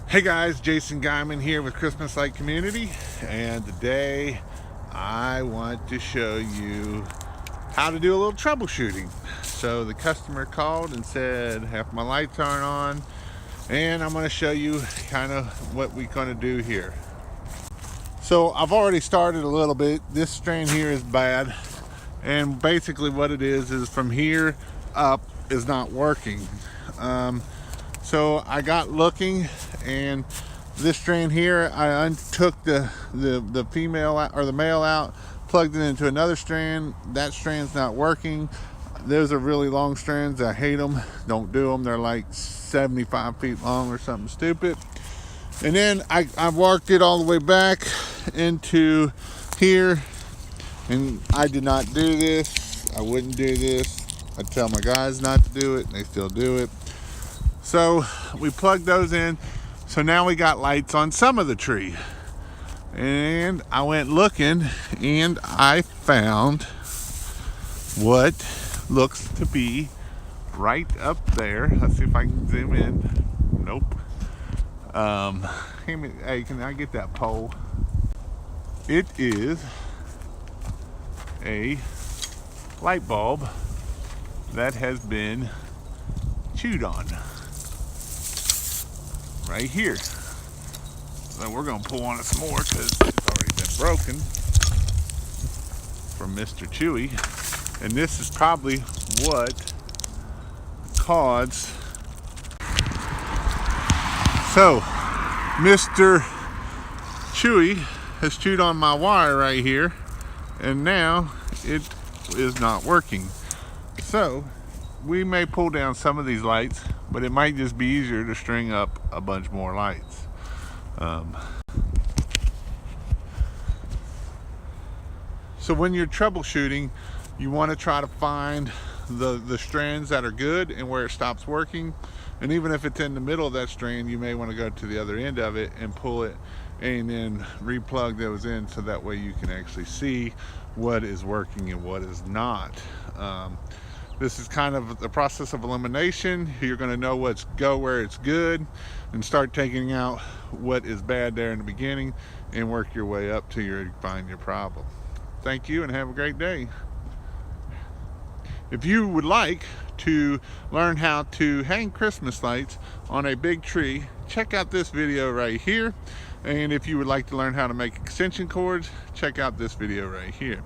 Hey guys, Jason Guyman here with Christmas Light Community, and today I want to show you how to do a little troubleshooting. So the customer called and said half my lights aren't on, and I'm going to show you kind of what we're going to do here. So I've already started a little bit. This strand here is bad, and basically what it is from here up is not working. So I got looking, and this strand here, I took the female out, or the male out, plugged it into another strand. That strand's not working. Those are really long strands. I hate them. Don't do them. They're like 75 feet long or something stupid. And then I worked it all the way back into here, and I did not do this. I wouldn't do this. I tell my guys not to do it, and they still do it. So we plugged those in. So now we got lights on some of the tree. And I went looking, and I found what looks to be right up there. Let's see if I can zoom in. Nope. Hey, can I get that pole? It is a light bulb that has been chewed on. Right here. So we're going to pull on it some more because it's already been broken from Mr. Chewy. And this is probably what caused. So Mr. Chewy has chewed on my wire right here, and now it is not working. So we may pull down some of these lights, but it might just be easier to string up a bunch more lights. So when you're troubleshooting, you want to try to find the strands that are good and where it stops working. And even if it's in the middle of that strand, you may want to go to the other end of it and pull it and then replug those in, so that way you can actually see what is working and what is not. This is kind of the process of elimination. You're going to know where it's good, and start taking out what is bad there in the beginning, and work your way up till you find your problem. Thank you, and have a great day. If you would like to learn how to hang Christmas lights on a big tree, check out this video right here. And if you would like to learn how to make extension cords, check out this video right here.